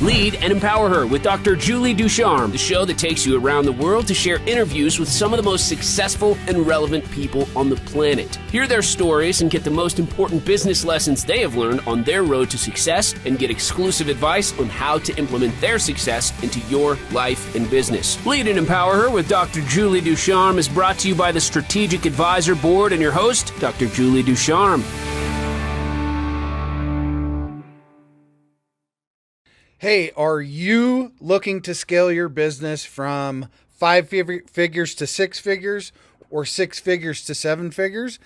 Lead and Empower Her with Dr. Julie Ducharme, the show that takes you around the world to share interviews with some of the most successful and relevant people on the planet. Hear their stories and get the most important business lessons they have learned on their road to success, and get exclusive advice on how to implement their success into your life and business. Lead and Empower Her with Dr. Julie Ducharme is brought to you by the Strategic Advisor Board and your host, Dr. Julie Ducharme. Hey, are you looking to scale your business from 5 figures to 6 figures or 6 figures to 7 figures?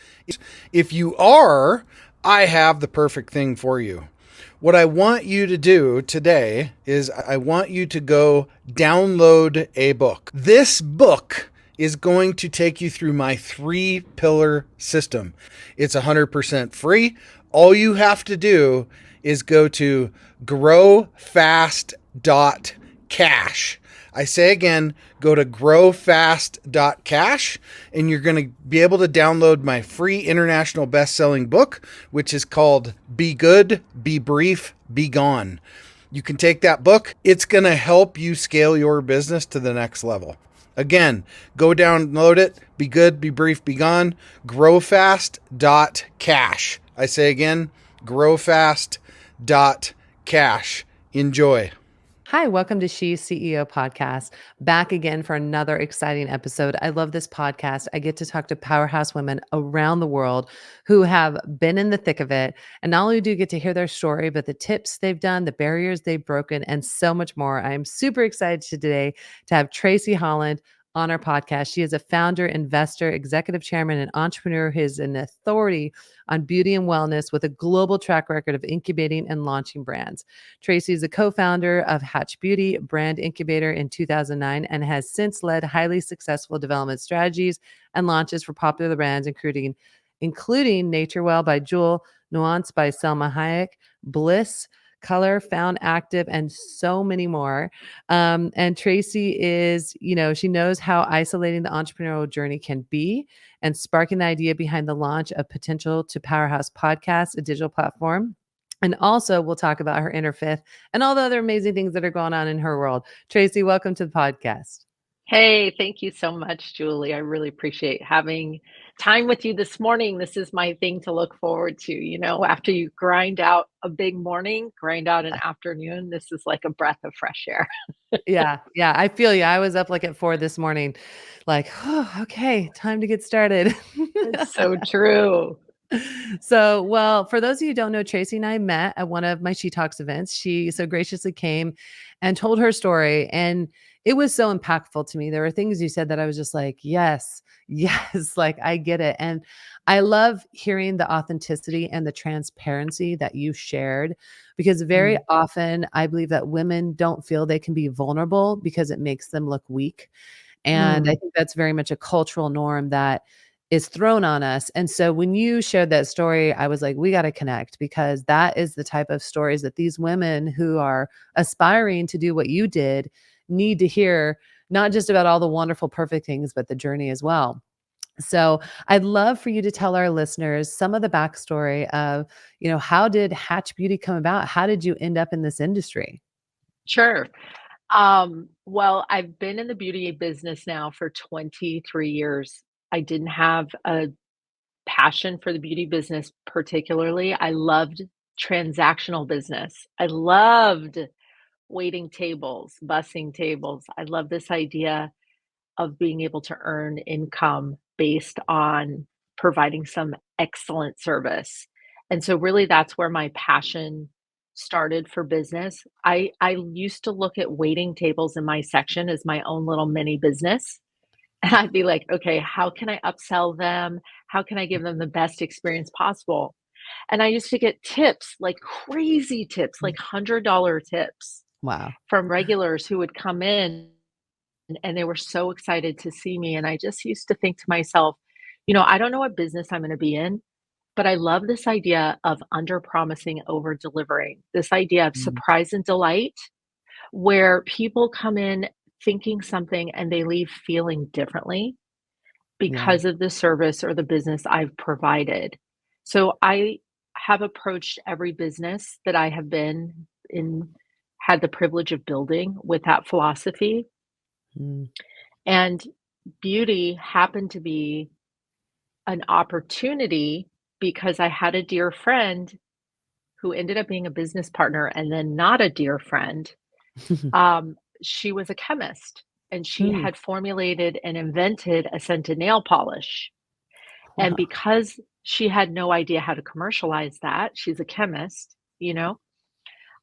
If you are, I have the perfect thing for you. What I want you to do today is I want you to go download a book. This book is going to take you through my 3-pillar system. It's 100% free. All you have to do is go to growfast.cash. I say again, go to growfast.cash, and you're going to be able to download my free international best-selling book, which is called Be Good, Be Brief, Be Gone. You can take that book. It's going to help you scale your business to the next level. Again, go download it. Be good, be brief, be gone. Growfast.cash. I say again, growfast.cash. Enjoy. Hi, welcome to She's CEO Podcast. Back again for another exciting episode. I love this podcast. I get to talk to powerhouse women around the world who have been in the thick of it. And not only do you get to hear their story, but the tips they've done, the barriers they've broken, and so much more. I'm super excited today to have Tracy Holland on our podcast. She is a founder, investor, executive chairman, and entrepreneur who is an authority on beauty and wellness with a global track record of incubating and launching brands. Tracy is a co-founder of Hatch Beauty Brand Incubator in 2009 and has since led highly successful development strategies and launches for popular brands, including Nature Well by Jewel, Nuance by Selma Hayek, Bliss, Color, Found Active, and so many more. And Tracy is, she knows how isolating the entrepreneurial journey can be, and sparking the idea behind the launch of Potential to Powerhouse Podcast, a digital platform. And also we'll talk about her inner fifth and all the other amazing things that are going on in her world. Tracy, welcome to the podcast. Hey, thank you so much, Julie. I really appreciate having time with you this morning. This is my thing to look forward to. After you grind out a big morning, grind out an afternoon, this is like a breath of fresh air. Yeah. I feel you. I was up like at 4 this morning, like, oh, okay, time to get started. It's so true. So, well, for those of you who don't know, Tracy and I met at one of my She Talks events. She so graciously came and told her story, and it was so impactful to me. There were things you said that I was just like, yes, like I get it. And I love hearing the authenticity and the transparency that you shared, because very often I believe that women don't feel they can be vulnerable because it makes them look weak. And I think that's very much a cultural norm that is thrown on us. And so when you shared that story, I was like, we got to connect, because that is the type of stories that these women who are aspiring to do what you did need to hear, not just about all the wonderful, perfect things, but the journey as well. So I'd love for you to tell our listeners some of the backstory of, how did Hatch Beauty come about? How did you end up in this industry? Sure. Well, I've been in the beauty business now for 23 years. I didn't have a passion for the beauty business particularly. I loved transactional business. I loved waiting tables, bussing tables. I love this idea of being able to earn income based on providing some excellent service. And so really that's where my passion started for business. I used to look at waiting tables in my section as my own little mini business. And I'd be like, okay, how can I upsell them? How can I give them the best experience possible? And I used to get tips, like crazy tips, like $100 tips. Wow. From regulars who would come in, and they were so excited to see me. And I just used to think to myself, I don't know what business I'm going to be in, but I love this idea of under promising, over delivering, this idea of surprise and delight, where people come in thinking something and they leave feeling differently because of the service or the business I've provided. So I have approached every business that I have been in, had the privilege of building with that philosophy. Mm. And beauty happened to be an opportunity because I had a dear friend who ended up being a business partner and then not a dear friend. She was a chemist and she Mm. had formulated and invented a scented nail polish. And Wow. because she had no idea how to commercialize that, she's a chemist,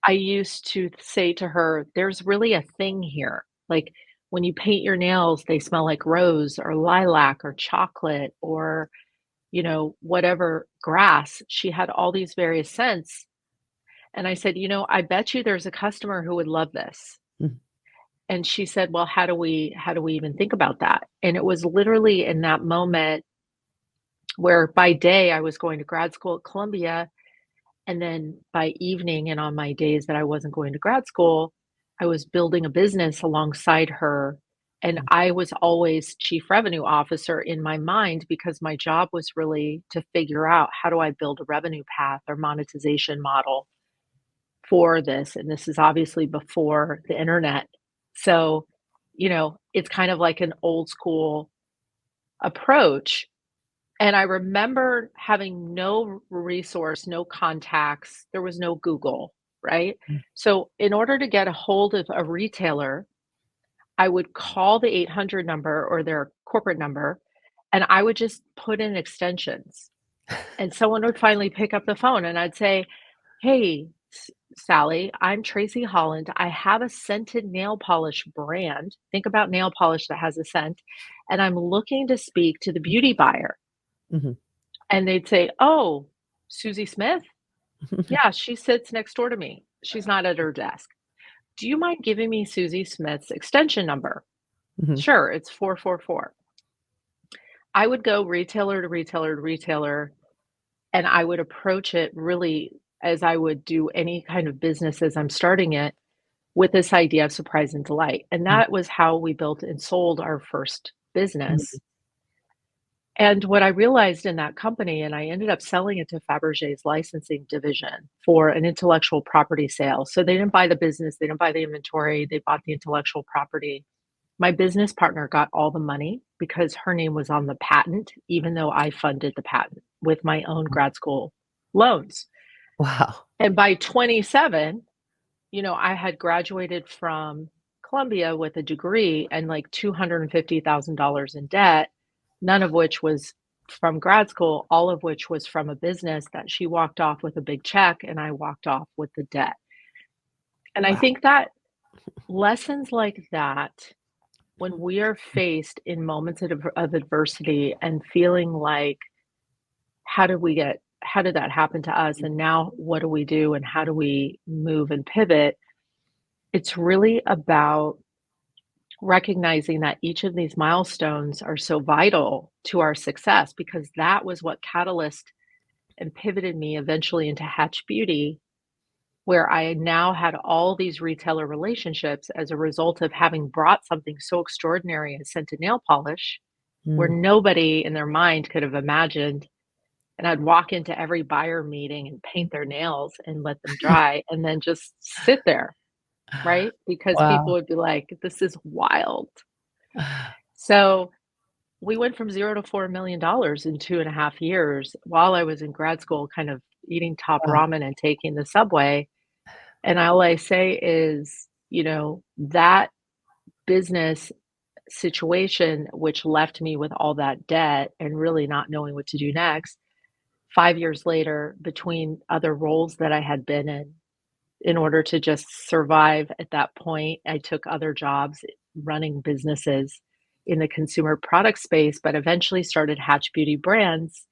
I used to say to her, there's really a thing here. Like when you paint your nails, they smell like rose or lilac or chocolate or, whatever grass. She had all these various scents. And I said, I bet you there's a customer who would love this. Mm. And she said, well, how do we even think about that? And it was literally in that moment where by day I was going to grad school at Columbia. And then by evening and on my days that I wasn't going to grad school, I was building a business alongside her. And Mm. I was always chief revenue officer in my mind because my job was really to figure out how do I build a revenue path or monetization model for this. And this is obviously before the internet. So, it's kind of like an old school approach. And I remember having no resource, no contacts, there was no Google, right? Mm. So, in order to get a hold of a retailer, I would call the 800 number or their corporate number, and I would just put in extensions. And someone would finally pick up the phone, and I'd say, "Hey, Sally, I'm Tracy Holland. I have a scented nail polish brand. Think about nail polish that has a scent, and I'm looking to speak to the beauty buyer." Mhm. And they'd say, "Oh, Susie Smith? Yeah, she sits next door to me. She's not at her desk. Do you mind giving me Susie Smith's extension number?" Mhm. Sure, it's 444. I would go retailer to retailer to retailer, and I would approach it really as I would do any kind of business as I'm starting it with this idea of surprise and delight. And Mm. that was how we built and sold our first business. Mhm. And what I realized in that company, and I ended up selling it to Fabergé's licensing division for an intellectual property sale. So they didn't buy the business, they didn't buy the inventory, they bought the intellectual property. My business partner got all the money because her name was on the patent, even though I funded the patent with my own grad school loans. Wow. And by 27, I had graduated from Columbia with a degree and like $250,000 in debt, none of which was from grad school, all of which was from a business that she walked off with a big check and I walked off with the debt. And I Wow. think that lessons like that, when we are faced in moments of adversity and feeling like, how did that happen to us? And now what do we do? And how do we move and pivot? It's really about recognizing that each of these milestones are so vital to our success because that was what catalyzed and pivoted me eventually into Hatch Beauty, where I now had all these retailer relationships as a result of having brought something so extraordinary as scented nail polish, where Mm. nobody in their mind could have imagined. And I'd walk into every buyer meeting and paint their nails and let them dry and then just sit there, right? Because people Wow. would be like, this is wild. So we went from 0 to $4 million in 2.5 years while I was in grad school, kind of eating top Wow. ramen and taking the subway. And all I say is, that business situation, which left me with all that debt and really not knowing what to do next, 5 years later, between other roles that I had been in order to just survive at that point, I took other jobs running businesses in the consumer product space, but eventually started Hatch Beauty Brands,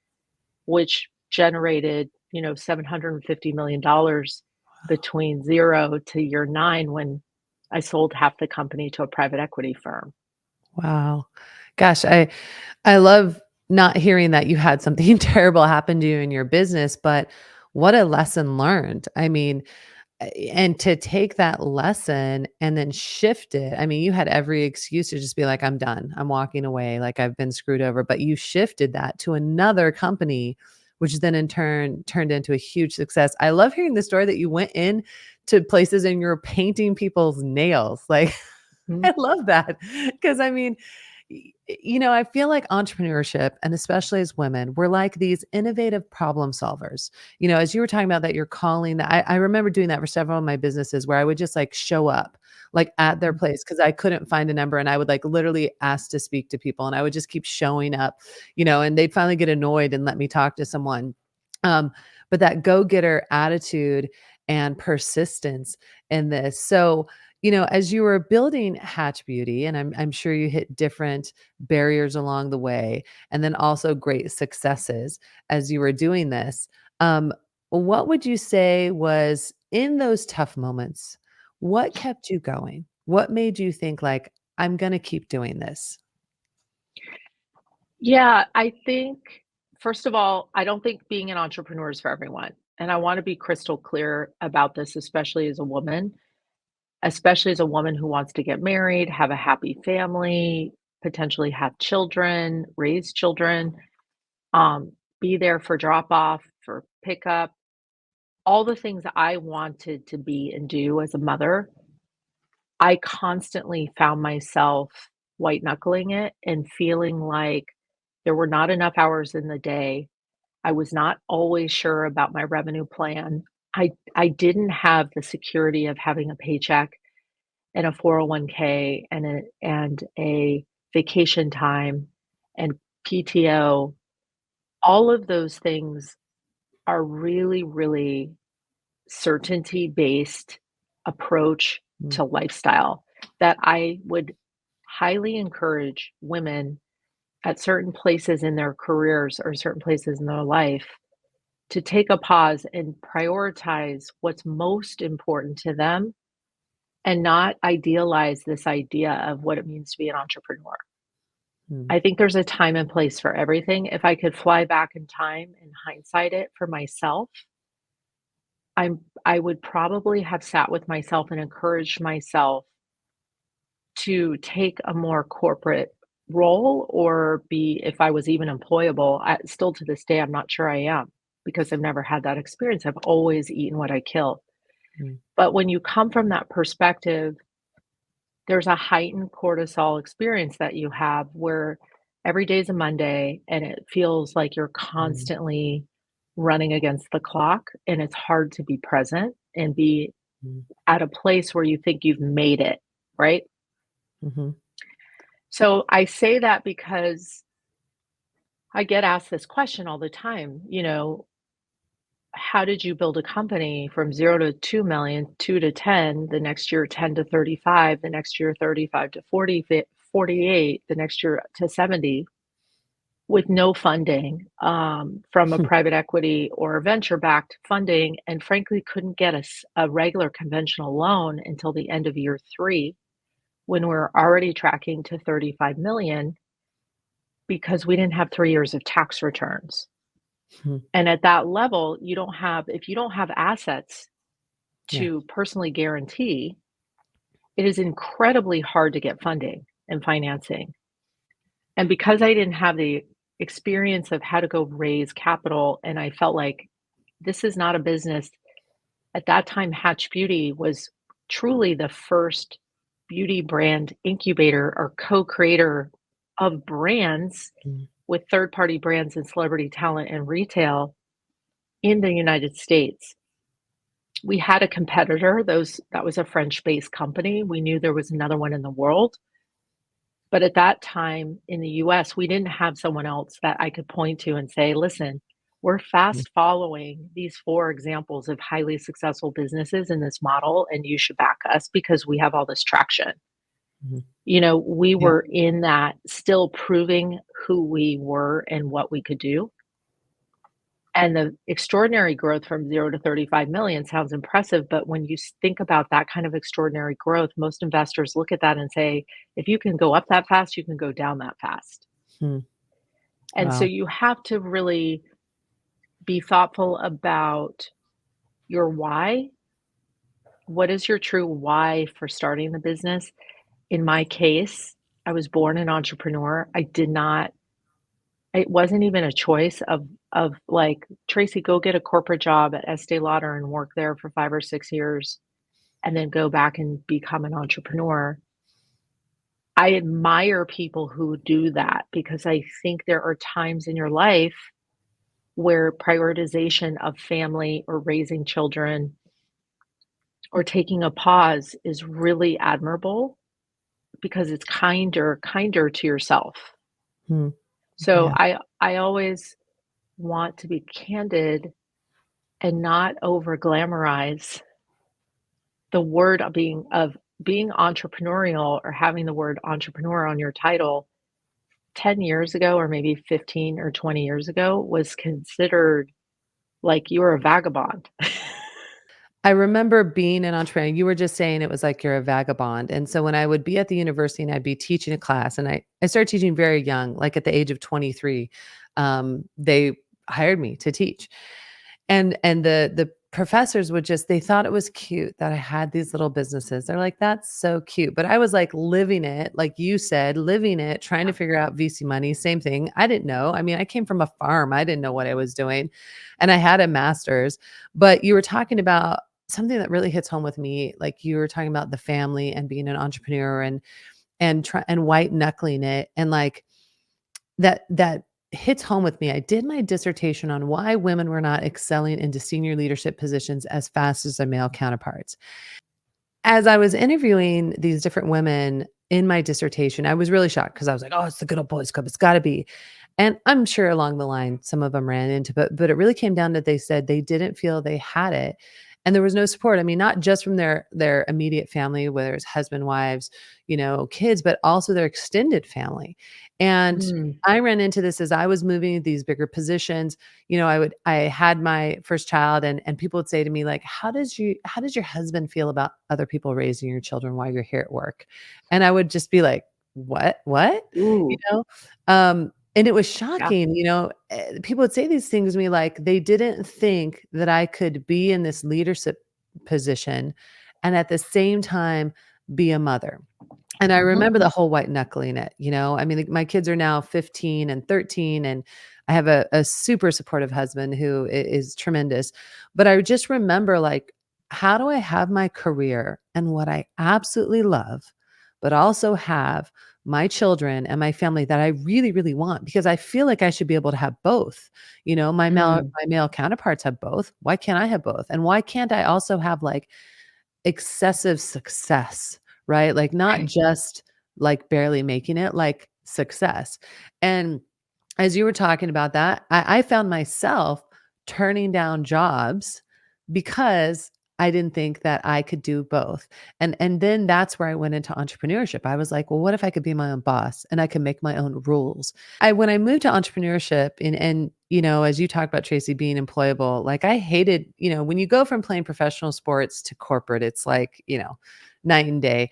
which generated, $750 million between 0 to year 9 when I sold half the company to a private equity firm. Wow. Gosh, I love not hearing that you had something terrible happen to you in your business, but what a lesson learned. I mean, and to take that lesson and then shift it. I mean, you had every excuse to just be like, I'm done. I'm walking away. Like I've been screwed over. But you shifted that to another company, which then in turn turned into a huge success. I love hearing the story that you went in to places and you're painting people's nails. Like, Mhm. I love that. Because I mean, I feel like entrepreneurship, and especially as women, we're like these innovative problem solvers. As you were talking about that, you're calling that. I remember doing that for several of my businesses where I would just like show up like at their place because I couldn't find a number and I would like literally ask to speak to people and I would just keep showing up, and they'd finally get annoyed and let me talk to someone. Um, but that go-getter attitude and persistence in this. So, as you were building Hatch Beauty, and I'm sure you hit different barriers along the way, and then also great successes as you were doing this. Um, what would you say was in those tough moments? What kept you going? What made you think like, I'm going to keep doing this? Yeah, I think, first of all, I don't think being an entrepreneur is for everyone. And I want to be crystal clear about this, especially as a woman who wants to get married, have a happy family, potentially have children, raise children, be there for drop off, for pickup, all the things that I wanted to be and do as a mother. I constantly found myself white knuckling it and feeling like there were not enough hours in the day. I was not always sure about my revenue plan. I didn't have the security of having a paycheck and a 401k and a vacation time and PTO. All of those things are really, really certainty-based approach Mm, to lifestyle that I would highly encourage women at certain places in their careers or certain places in their life to take a pause and prioritize what's most important to them and not idealize this idea of what it means to be an entrepreneur. mm, I think there's a time and place for everything. If I could fly back in time and hindsight it for myself, I would probably have sat with myself and encouraged myself to take a more corporate role or be, if I was even employable, still to this day, I'm not sure I am because I've never had that experience. I've always eaten what I kill. mm, But when you come from that perspective, there's a heightened cortisol experience that you have where every day is a Monday and it feels like you're mm, constantly running against the clock and it's hard to be present and be mm, at a place where you think you've made it, right? mhm. So I say that because I get asked this question all the time, how did you build a company from 0 to 2 million, 2 to 10, the next year 10 to 35, the next year 35 to 40, 48, the next year to 70 with no funding from a private equity or venture-backed funding, and frankly couldn't get a regular conventional loan until the end of year 3 when we're already tracking to 35 million because we didn't have 3 years of tax returns. Mhm. And at that level, if you don't have assets Yeah. to personally guarantee, it is incredibly hard to get funding and financing. And because I didn't have the experience of how to go raise capital, and I felt like this is not a business. At that time, Hatch Beauty was truly the first beauty brand incubator or co-creator of brands Mm, with third-party brands and celebrity talent and retail in the United States. We had a competitor, that was a French-based company. We knew there was another one in the world. But at that time in the US, we didn't have someone else that I could point to and say, listen, we're mm, fast following these 4 examples of highly successful businesses in this model, and you should back us because we have all this traction. mhm. We Yeah. were in that still proving who we were and what we could do. And the extraordinary growth from 0 to 35 million sounds impressive, but when you think about that kind of extraordinary growth, most investors look at that and say, if you can go up that fast, you can go down that fast. Mm. And so Wow. you have to really be thoughtful about your why. What is your true why for starting the business? In my case, I was born an entrepreneur. It wasn't even a choice of like, Tracy, go get a corporate job at Estee Lauder and work there for 5 or 6 years. and then go back and become an entrepreneur. I admire people who do that because I think there are times in your life where prioritization of family or raising children or taking a pause is really admirable because it's kinder to yourself. Hmm. So Yeah. I always want to be candid and not over glamorize the word of being entrepreneurial or having the word entrepreneur on your title 10 years ago or maybe 15 or 20 years ago was considered like you were a vagabond. I remember being an entrepreneur. You were just saying it was like you're a vagabond. And so when I would be at the university and I'd be teaching a class, and I started teaching very young, like at the age of 23, they hired me to teach. And the professors would just they thought it was cute that I had these little businesses. They're like, "That's so cute." But I was like living it, like you said, living it, trying to figure out VC money, same thing. I didn't know. I mean, I came from a farm. I didn't know what I was doing. And I had a master's, but you were talking about something that really hits home with me. Like you were talking about the family and being an entrepreneur and try and white knuckling it and like that hits home with me. I did my dissertation on why women were not excelling into senior leadership positions as fast as their male counterparts. As I was interviewing these different women in my dissertation, I was really shocked because I was like, "Oh, it's the good old boys club. It's got to be." And I'm sure along the line, some of them ran into, but it really came down to they said they didn't feel they had it, and there was no support. I mean, not just from their immediate family, whether it's husband, wives, kids, but also their extended family. And Mm, I ran into this as I was moving to these bigger positions. I had my first child and people would say to me like, how does your husband feel about other people raising your children while you're here at work? And I would just be like, what? You ooh, know? And it was yeah. shocking, people would say these things to me like they didn't think that I could be in this leadership position and at the same time be a mother. And I Mhm. remember the whole white knuckling it. I mean, like, my kids are now 15 and 13, and I have a super supportive husband who is tremendous. But I just remember, like, how do I have my career and what I absolutely love, but also have my children and my family that I really, really want? Because I feel like I should be able to have both. Mm, My male counterparts have both. Why can't I have both? And why can't I also have like excessive success, right? Like, not right. just, like, barely making it, like, success. And as you were talking about that, I found myself turning down jobs because I didn't think that I could do both. And then that's where I went into entrepreneurship. I was like, "Well, what if I could be my own boss and I could make my own rules?" When I moved to entrepreneurship and as you talked about Tracy being employable, like I hated, when you go from playing professional sports to corporate, it's like, night and day.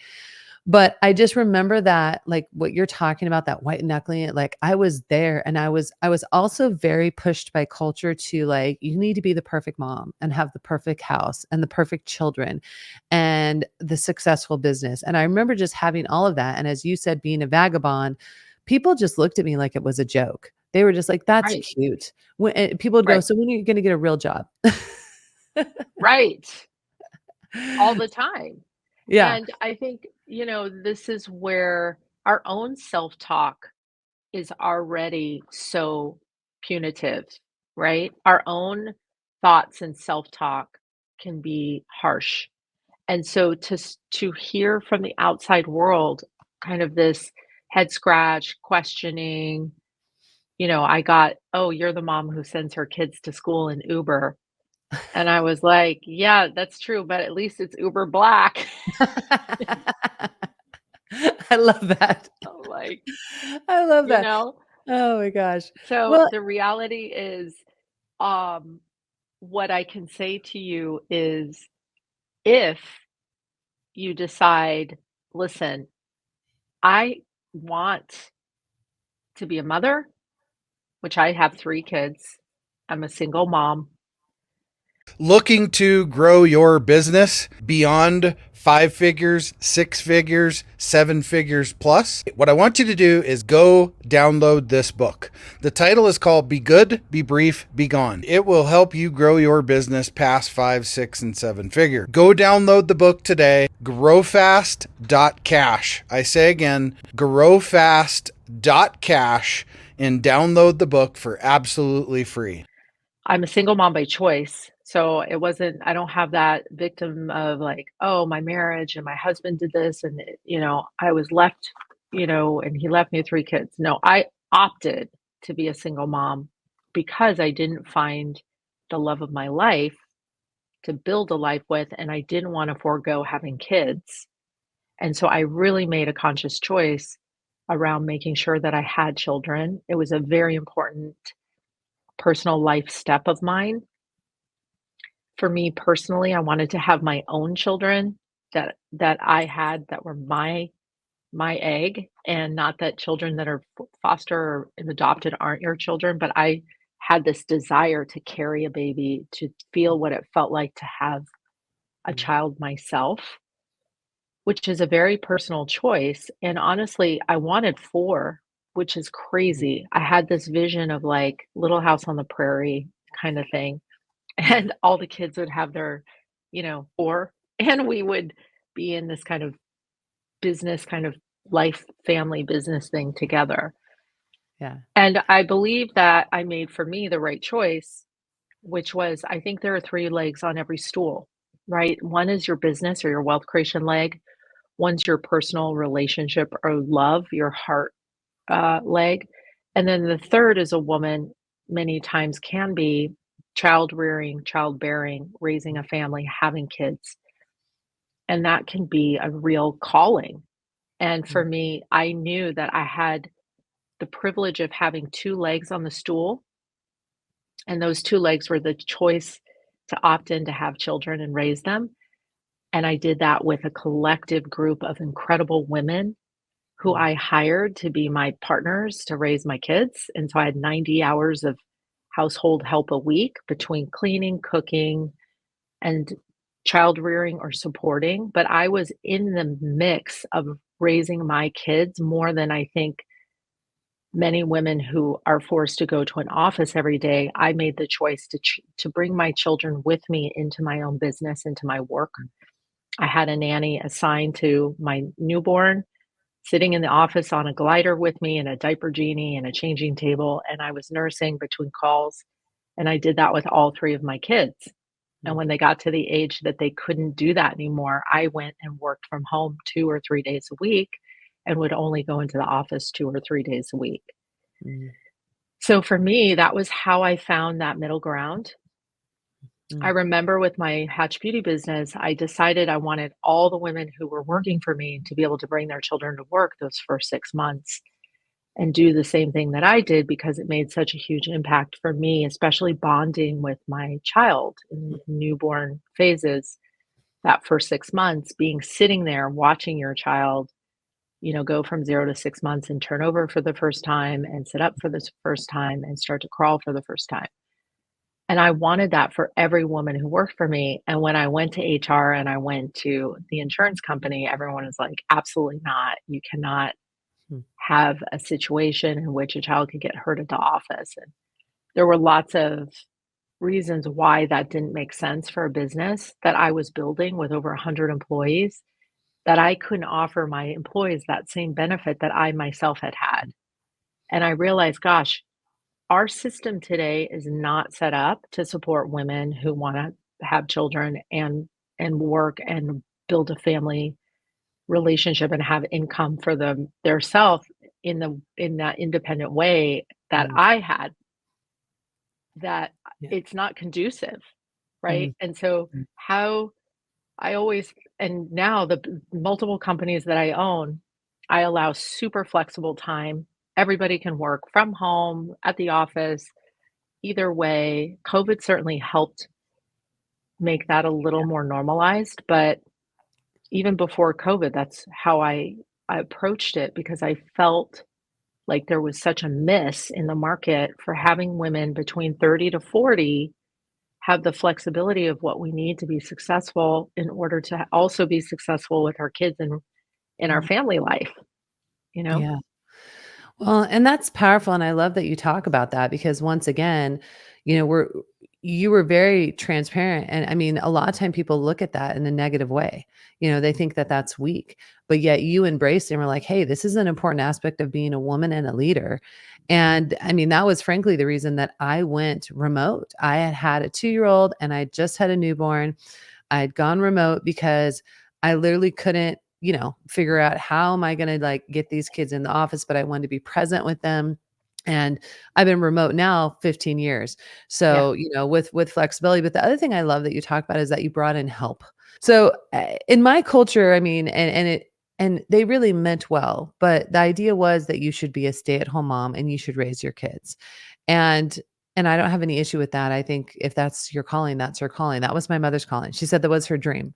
But I just remember that, like, what you're talking about, that white knuckling it, like, I was there and I was also very pushed by culture to, like, you need to be the perfect mom and have the perfect house and the perfect children and the successful business. And I remember just having all of that. And as you said, being a vagabond, people just looked at me like it was a joke. They were just like, "That's Right, cute." People would go, right, "So when are you gonna get a real job?" right. All the time. Yeah. And I think, this is where our own self-talk is already so punitive, right? Our own thoughts and self-talk can be harsh. And so to hear from the outside world kind of this head scratch, questioning, I got, "Oh, you're the mom who sends her kids to school in Uber." And I was like, "Yeah, that's true, but at least it's Uber Black." I love that. I'm like, I love you that. know? Oh my gosh. So Well, the reality is, um, what I can say to you is if you decide, listen, I want to be a mother, which I have 3 kids. I'm a single mom. Looking to grow your business beyond 5 figures, 6 figures, 7 figures plus, what I want you to do is go download this book. The title is called Be Good, Be Brief, Be Gone. It will help you grow your business past 5, 6, and 7 figure. Go download the book today, growfast.cash. I say again, growfast.cash, and download the book for absolutely free. I'm a single mom by choice. So I don't have that victim of like, oh, my marriage and my husband did this and, I was left, and he left me 3 kids. No, I opted to be a single mom because I didn't find the love of my life to build a life with, and I didn't want to forego having kids. And so I really made a conscious choice around making sure that I had children. It was a very important personal life step of mine. For me personally, I wanted to have my own children that I had that were my egg, and not that children that are foster or adopted aren't your children, but I had this desire to carry a baby, to feel what it felt like to have a child myself, which is a very personal choice. And honestly, I wanted 4, which is crazy. I had this vision of like Little House on the Prairie kind of thing. And all the kids would have their, 4, and we would be in this kind of business, kind of life, family business thing together. Yeah. And I believe that I made for me the right choice, which was I think there are 3 legs on every stool, right? One is your business or your wealth creation leg. One's your personal relationship or love, your heart leg. And then the third is a woman, many times can be child rearing, childbearing, raising a family, having kids. And that can be a real calling. And for me, I knew that I had the privilege of having 2 legs on the stool. And those 2 legs were the choice to opt in to have children and raise them. And I did that with a collective group of incredible women who I hired to be my partners to raise my kids. And so I had 90 hours of household help a week between cleaning, cooking, and child rearing or supporting. But I was in the mix of raising my kids more than I think many women who are forced to go to an office every day. I made the choice to bring my children with me into my own business, into my work. I had a nanny assigned to my newborn, sitting in the office on a glider with me and a diaper genie and a changing table. And I was nursing between calls. And I did that with all 3 of my kids. And when they got to the age that they couldn't do that anymore, I went and worked from home 2 or 3 days a week and would only go into the office 2 or 3 days a week. Mm. So for me, that was how I found that middle ground. I remember with my Hatch Beauty business, I decided I wanted all the women who were working for me to be able to bring their children to work those first 6 months and do the same thing that I did because it made such a huge impact for me, especially bonding with my child in newborn phases. That first 6 months, being sitting there watching your child, go from 0 to 6 months and turn over for the first time and sit up for the first time and start to crawl for the first time. And I wanted that for every woman who worked for me. And when I went to HR and I went to the insurance company, everyone was like, absolutely not. You cannot have a situation in which a child could get hurt at the office. And there were lots of reasons why that didn't make sense for a business that I was building with over 100 employees, that I couldn't offer my employees that same benefit that I myself had had. And I realized, gosh, our system today is not set up to support women who want to have children and work and build a family relationship and have income for them their self in that independent way that I had, that it's not conducive, right? And so how I always, and now the multiple companies that I own, I allow super flexible time. Everybody can work from home, at the office, either way. COVID certainly helped make that a little more normalized, but even before COVID, that's how I approached it because I felt like there was such a miss in the market for having women between 30 to 40 have the flexibility of what we need to be successful in order to also be successful with our kids and in our Yeah. family life, you know? Yeah. Well, and that's powerful, and I love that you talk about that because once again, we're you were very transparent, and I mean, a lot of time people look at that in a negative way. They think that that's weak, but yet you embraced it and were like, "Hey, this is an important aspect of being a woman and a leader." And I mean, that was frankly the reason that I went remote. I had had a 2-year-old and I just had a newborn. I had gone remote because I literally couldn't, figure out how am I going to like get these kids in the office, but I wanted to be present with them. And I've been remote now 15 years. Yeah. So, with flexibility. But the other thing I love that you talk about is that you brought in help. So, in my culture, I mean, and they really meant well, but the idea was that you should be a stay-at-home mom and you should raise your kids. And and I don't have any issue with that. I think if that's your calling, that's her calling. That was my mother's calling. She said that was her dream.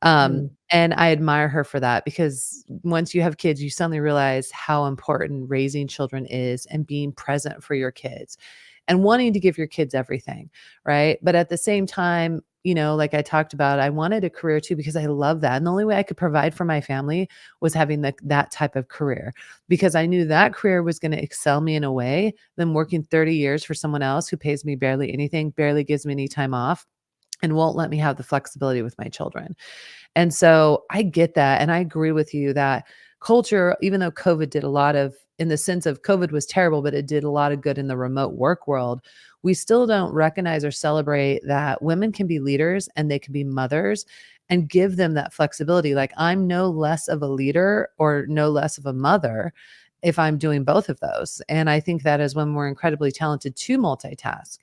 Mm. And I admire her for that because once you have kids, you suddenly realize how important raising children is and being present for your kids and wanting to give your kids everything, right? But at the same time, like I talked about, I wanted a career too because I love that. And the only way I could provide for my family was having that type of career because I knew that career was going to excel me in a way than working 30 years for someone else who pays me barely anything, barely gives me any time off, and won't let me have the flexibility with my children. And so I get that. And I agree with you that culture, even though COVID did a lot of, in the sense of COVID was terrible, but it did a lot of good in the remote work world, we still don't recognize or celebrate that women can be leaders and they can be mothers and give them that flexibility. Like I'm no less of a leader or no less of a mother if I'm doing both of those. And I think that is when we're incredibly talented to multitask.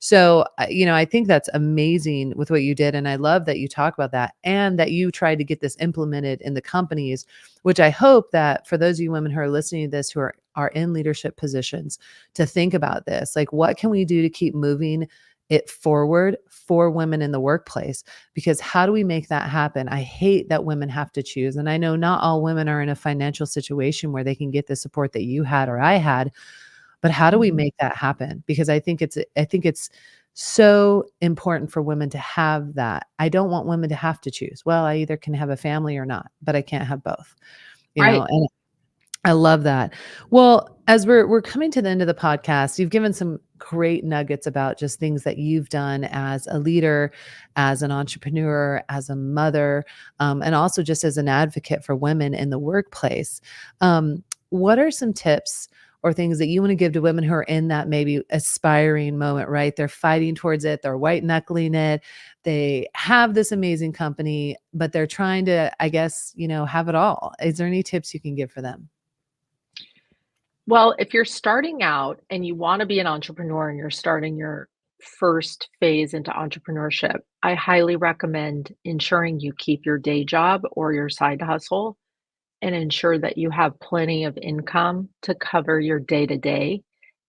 So, I think that's amazing with what you did. And I love that you talk about that and that you tried to get this implemented in the companies, which I hope that for those of you women who are listening to this, who are in leadership positions, to think about this. Like, what can we do to keep moving it forward for women in the workplace? Because how do we make that happen? I hate that women have to choose. And I know not all women are in a financial situation where they can get the support that you had or I had, but how do we Mhm. make that happen? Because I think it's so important for women to have that. I don't want women to have to choose. Well, I either can have a family or not, but I can't have both. Right. And I love that. Well, as we're coming to the end of the podcast, you've given some great nuggets about just things that you've done as a leader, as an entrepreneur, as a mother, and also just as an advocate for women in the workplace. What are some tips or things that you want to give to women who are in that maybe aspiring moment, right? They're fighting towards it, they're white knuckling it, they have this amazing company, but they're trying to, I guess, have it all. Is there any tips you can give for them? Well, if you're starting out and you want to be an entrepreneur and you're starting your first phase into entrepreneurship, I highly recommend ensuring you keep your day job or your side hustle and ensure that you have plenty of income to cover your day to day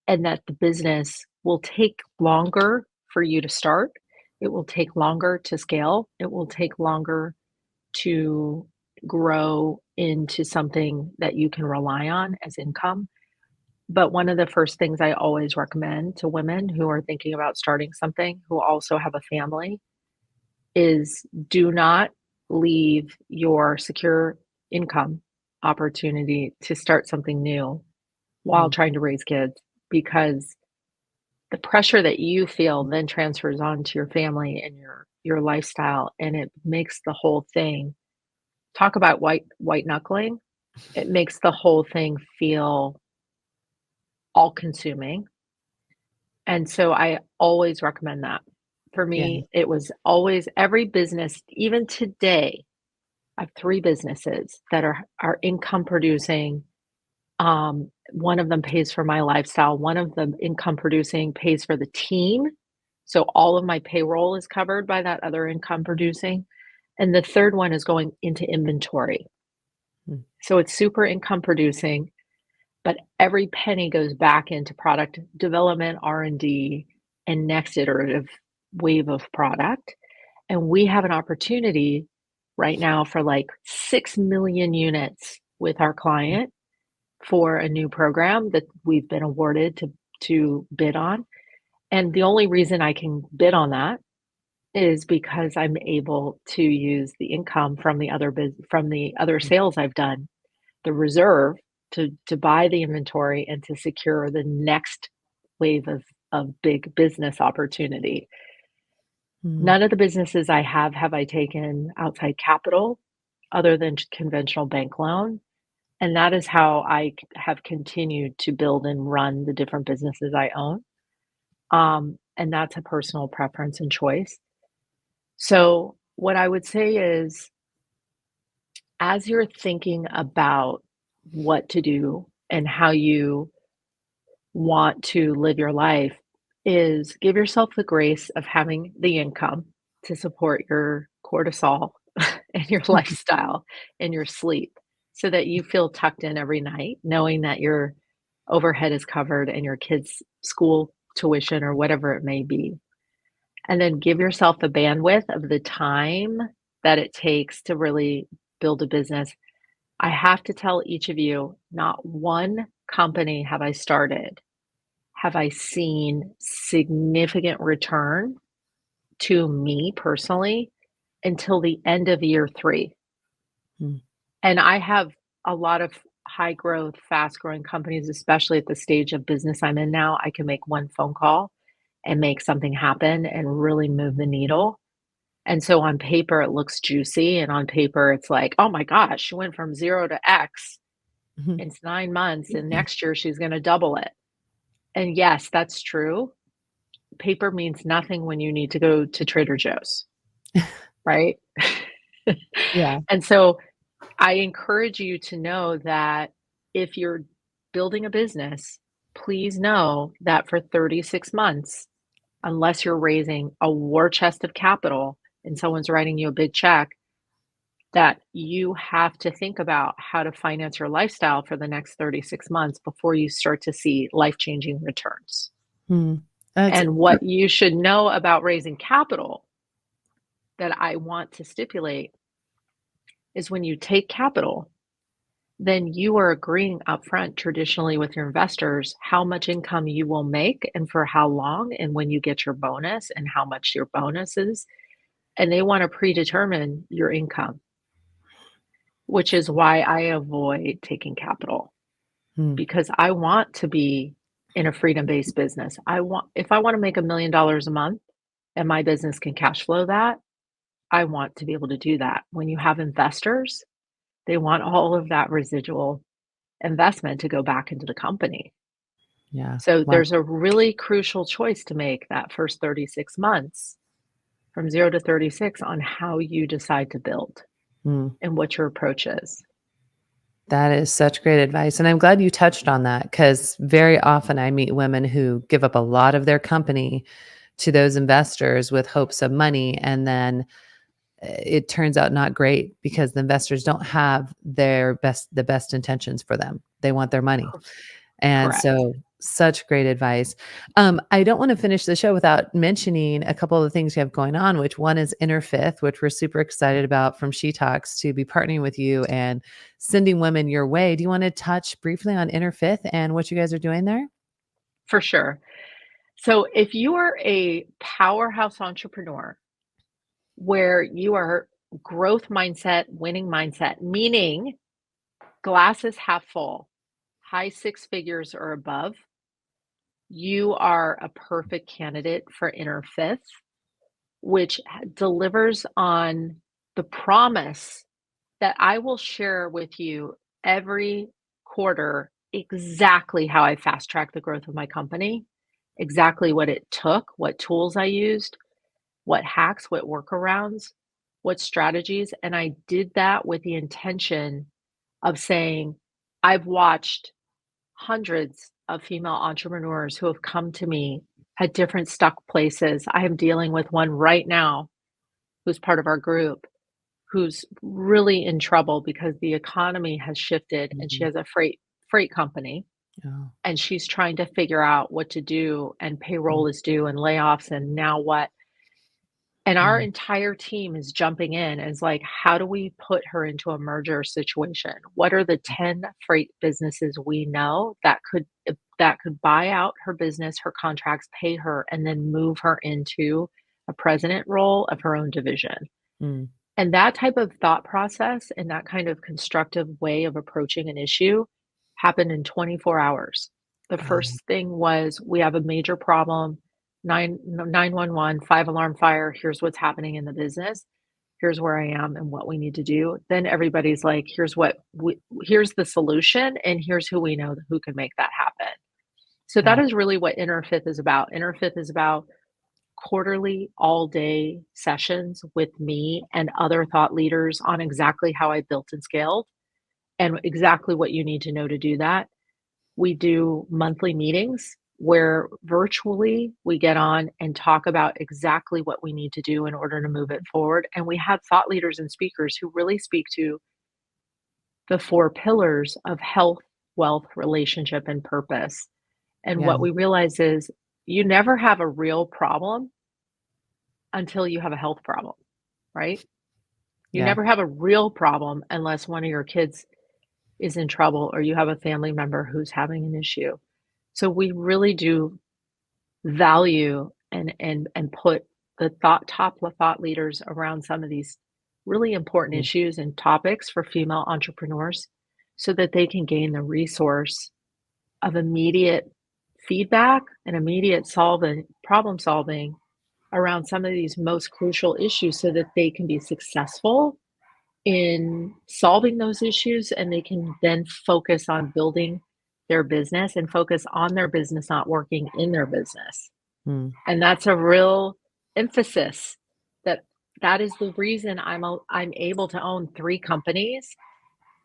and that the business will take longer for you to start. It will take longer to scale. It will take longer to grow into something that you can rely on as income. But one of the first things I always recommend to women who are thinking about starting something, who also have a family, is do not leave your secure income opportunity to start something new while Mm, trying to raise kids because the pressure that you feel then transfers on to your family and your lifestyle and it makes the whole thing talk about white knuckling. It makes the whole thing feel all consuming. And so I always recommend that. For yeah. me, it was always every business, even today, I have 3 businesses that are income producing. One of them pays for my lifestyle, one of them income producing pays for the team. So all of my payroll is covered by that other income producing. And the third one is going into inventory. Mm, So it's super income producing, but every penny goes back into product development, R&D, and next iterative wave of product. And we have an opportunity right now for like 6 million units with our client for a new program that we've been awarded to bid on. And the only reason I can bid on that is because I'm able to use the income from the other sales I've done, the reserve to buy the inventory and to secure the next wave of big business opportunity. Mm. None of the businesses have I taken outside capital other than conventional bank loan, and that is how have continued to build and run the different businesses I own, and that's a personal preference and choice. So, what I would say is, as you're thinking about what to do and how you want to live your life, is give yourself the grace of having the income to support your cortisol and your lifestyle and your sleep so that you feel tucked in every night, knowing that your overhead is covered and your kids' school tuition or whatever it may be. And then give yourself the bandwidth of the time that it takes to really build a business. I have to tell each of you, not one company have I seen significant return to me personally until the end of year 3. Mm. And I have a lot of high growth, fast growing companies, especially at the stage of business I'm in now. I can make one phone call and make something happen and really move the needle. And so on paper, it looks juicy. And on paper, it's like, oh my gosh, she went from 0 to X Mhm. in 9 months. And next year, she's going to double it. And yes, that's true. Paper means nothing when you need to go to Trader Joe's, right? Yeah. And so I encourage you to know that if you're building a business, please know that for 36 months, unless you're raising a war chest of capital and someone's writing you a big check, that you have to think about how to finance your lifestyle for the next 36 months before you start to see life-changing returns. Mm. That's And what you should know about raising capital that I want to stipulate is when you take capital, then you are agreeing upfront traditionally with your investors how much income you will make and for how long, and when you get your bonus and how much your bonus is. And they want to predetermine your income, which is why I avoid taking capital Mm. because I want to be in a freedom-based business. If I want to make $1 million a month and my business can cash flow that, I want to be able to do that. When you have investors, they want all of that residual investment to go back into the company. Yeah. So Wow. there's a really crucial choice to make that first 36 months from 0 to 36 on how you decide to build Mm. and what your approach is. That is such great advice. And I'm glad you touched on that because very often I meet women who give up a lot of their company to those investors with hopes of money. And then it turns out not great because the investors don't have the best intentions for them. They want their money. And Correct. so such great advice. I don't want to finish the show without mentioning a couple of the things you have going on, which one is Inner Fifth, which we're super excited about from She Talks to be partnering with you and sending women your way. Do you want to touch briefly on Inner Fifth and what you guys are doing there? For sure. So if you are a powerhouse entrepreneur where you are growth mindset, winning mindset, meaning glass is half full, high six figures or above, you are a perfect candidate for Inner Fifth, which delivers on the promise that I will share with you every quarter exactly how I fast tracked the growth of my company, exactly what it took, what tools I used, what hacks, what workarounds, what strategies. And I did that with the intention of saying, I've watched hundreds of female entrepreneurs who have come to me at different stuck places. I am dealing with one right now who's part of our group who's really in trouble because the economy has shifted and she Mhm. has a freight company Oh, and she's trying to figure out what to do and mm, payroll is due and layoffs and now what. And our mm, entire team is jumping in and is like, how do we put her into a merger situation? What are the 10 freight businesses we know that could buy out her business, her contracts, pay her, and then move her into a president role of her own division. Mm. And that type of thought process and that kind of constructive way of approaching an issue happened in 24 hours. The Wow. first thing was, we have a major problem, 911, 5 alarm fire. Here's what's happening in the business. Here's where I am and what we need to do. Then everybody's like, here's the solution, and here's who we know who can make that happen. So that Yeah. is really what Inner Fifth is about. Inner Fifth is about quarterly, all day sessions with me and other thought leaders on exactly how I built and scaled and exactly what you need to know to do that. We do monthly meetings where virtually we get on and talk about exactly what we need to do in order to move it forward. And we have thought leaders and speakers who really speak to the 4 pillars of health, wealth, relationship, and purpose. And Yeah. what we realize is, you never have a real problem until you have a health problem, right? You Yeah. never have a real problem unless one of your kids is in trouble or you have a family member who's having an issue. So we really do value and put the top thought leaders around some of these really important Mm. issues and topics for female entrepreneurs so that they can gain the resource of immediate feedback and immediate problem solving around some of these most crucial issues so that they can be successful in solving those issues, and they can then focus on building their business and focus on their business, not working in their business. Mm. And that's a real emphasis, that is the reason I'm able to own 3 companies,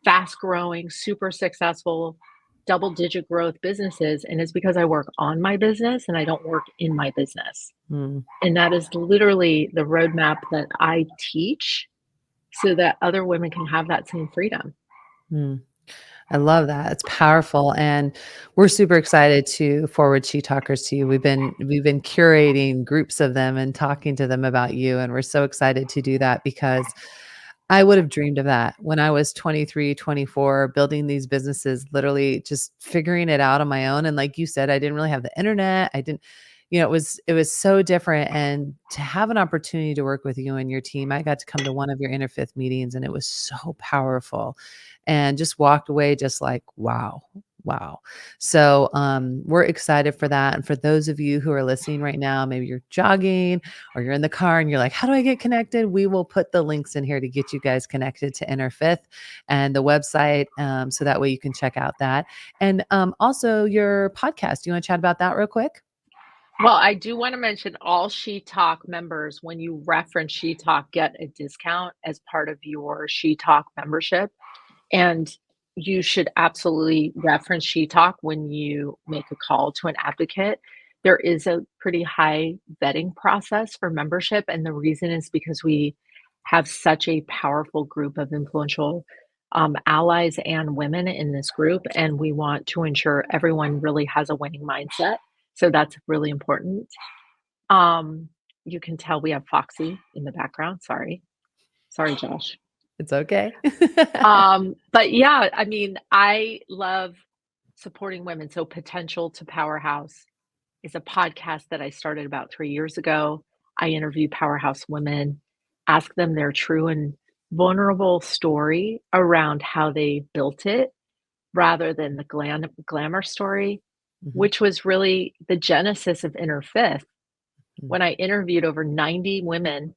fast growing, super successful, double digit growth businesses, and it's because I work on my business and I don't work in my business. Mm. And that is literally the roadmap that I teach so that other women can have that same freedom. Mm. I love that. It's powerful, and we're super excited to forward She Talkers to you. We've been curating groups of them and talking to them about you, and we're so excited to do that because I would have dreamed of that when I was 23, 24, building these businesses, literally just figuring it out on my own. And like you said, I didn't really have the internet. I didn't, it was so different. And to have an opportunity to work with you and your team, I got to come to one of your Inner Fifth meetings, and it was so powerful, and just walked away just like, wow. Wow. So we're excited for that. And for those of you who are listening right now, maybe you're jogging or you're in the car and you're like, how do I get connected? We will put the links in here to get you guys connected to Inner Fifth and the website. So that way you can check out that. And also your podcast. Do you want to chat about that real quick? Well, I do want to mention all She Talk members, when you reference She Talk, get a discount as part of your She Talk membership. And you should absolutely reference She Talk when you make a call to an advocate. There is a pretty high vetting process for membership. And the reason is because we have such a powerful group of influential allies and women in this group. And we want to ensure everyone really has a winning mindset. So that's really important. You can tell we have Foxy in the background. Sorry, Josh. It's okay. But yeah, I mean, I love supporting women. So Potential to Powerhouse is a podcast that I started about 3 years ago. I interview powerhouse women, ask them their true and vulnerable story around how they built it rather than the glamour story, Mhm. which was really the genesis of Inner Fifth. Mhm. When I interviewed over 90 women,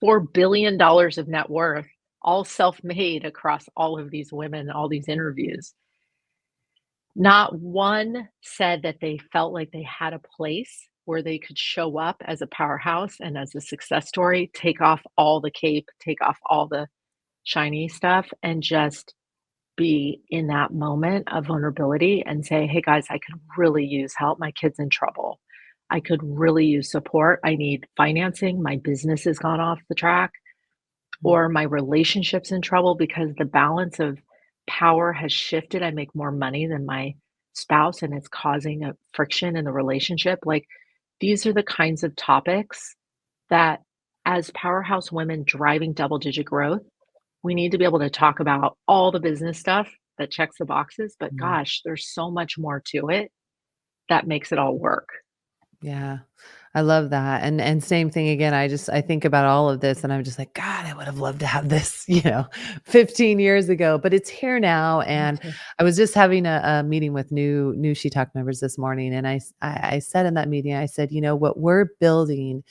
$4 billion of net worth, all self-made across all of these women, all these interviews. Not one said that they felt like they had a place where they could show up as a powerhouse and as a success story, take off all the cape, take off all the shiny stuff, and just be in that moment of vulnerability and say, hey guys, I could really use help. My kid's in trouble. I could really use support. I need financing. My business has gone off the track, or my relationship's in trouble because the balance of power has shifted. I make more money than my spouse and it's causing a friction in the relationship. Like, these are the kinds of topics that, as powerhouse women driving double digit growth, we need to be able to talk about all the business stuff that checks the boxes. But Mhm. gosh, there's so much more to it that makes it all work. Yeah. I love that. And same thing again. I think about all of this and I'm just like, God, I would have loved to have this, 15 years ago, but it's here now. And Okay. I was just having a meeting with new She Talk members this morning. And I said in that meeting, I said, what we're building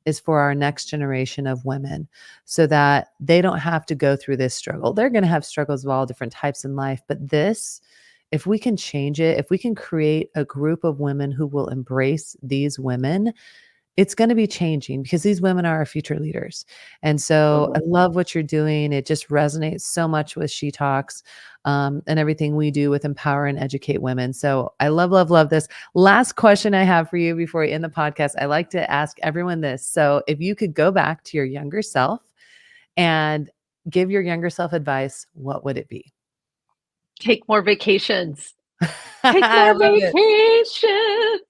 is for our next generation of women so that they don't have to go through this struggle. They're going to have struggles of all different types in life, but this, if we can change it, if we can create a group of women who will embrace these women, it's going to be changing because these women are our future leaders. And so I love what you're doing. It just resonates so much with She Talks and everything we do with empower and educate women. So I love, love, love this. Last question I have for you before we end the podcast. I like to ask everyone this. So if you could go back to your younger self and give your younger self advice, what would it be? Take more vacations. Take I more love it. vacations.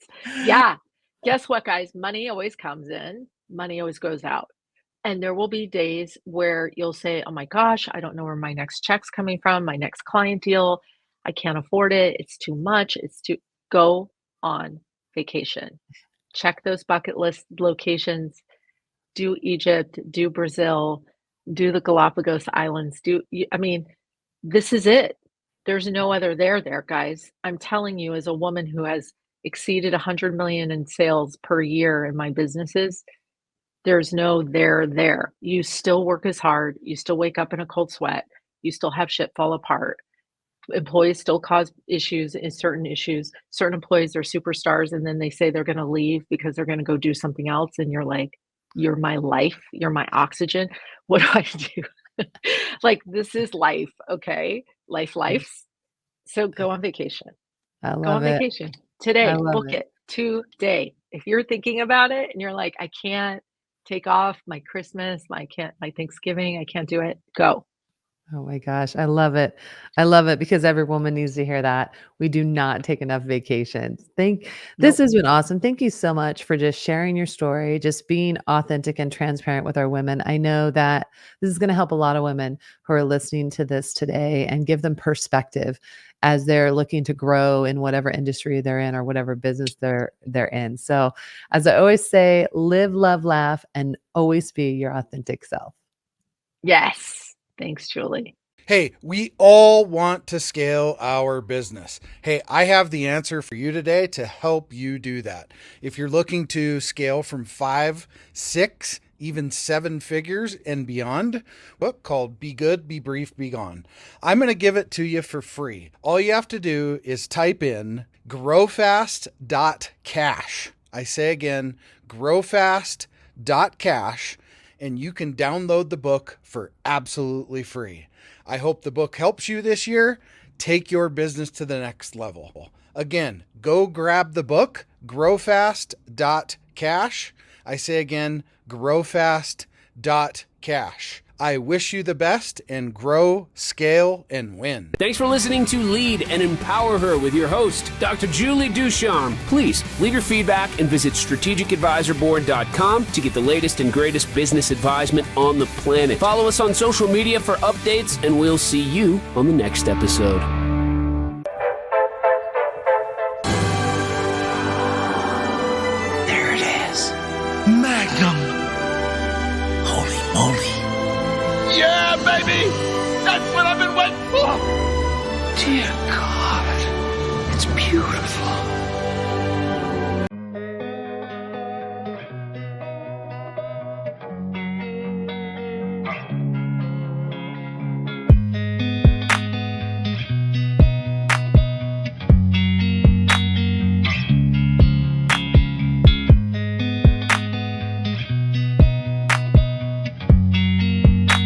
Yeah. Guess what, guys? Money always comes in, money always goes out. And there will be days where you'll say, oh my gosh, I don't know where my next check's coming from, my next client deal. I can't afford it. It's too much. Go on vacation. Check those bucket list locations. Do Egypt, do Brazil, do the Galapagos Islands. This is it. There's no other there, guys. I'm telling you, as a woman who has exceeded 100 million in sales per year in my businesses, there's no there. You still work as hard. You still wake up in a cold sweat. You still have shit fall apart. Employees still cause issues in certain issues. Certain employees are superstars and then they say they're going to leave because they're going to go do something else. And you're like, you're my life. You're my oxygen. What do I do? Like, this is life. Okay. Life. So go on vacation. I Go on love it. vacation I today. love Book it today. If you're thinking about it and you're like, I can't take off my Christmas, my Thanksgiving, I can't do it. Go. Oh my gosh, I love it. I love it because every woman needs to hear that. We do not take enough vacations. This Nope. has been awesome. Thank you so much for just sharing your story, just being authentic and transparent with our women. I know that this is going to help a lot of women who are listening to this today and give them perspective as they're looking to grow in whatever industry they're in or whatever business they're in. So, as I always say, live, love, laugh, and always be your authentic self. Yes. Thanks, Julie. Hey, we all want to scale our business. Hey, I have the answer for you today to help you do that. If you're looking to scale from 5, 6, even 7 figures and beyond, book called Be Good, Be Brief, Be Gone. I'm going to give it to you for free. All you have to do is type in growfast.cash. I say again, growfast.cash. And you can download the book for absolutely free. I hope the book helps you this year. Take your business to the next level. Again, go grab the book, growfast.cash. I say again, growfast.cash. I wish you the best and grow, scale, and win. Thanks for listening to Lead and Empower Her with your host, Dr. Julie Ducharme. Please leave your feedback and visit strategicadvisorboard.com to get the latest and greatest business advisement on the planet. Follow us on social media for updates, and we'll see you on the next episode. There it is. Magnum. Holy moly. Yeah, baby! That's what I've been waiting for! Dear God. It's beautiful.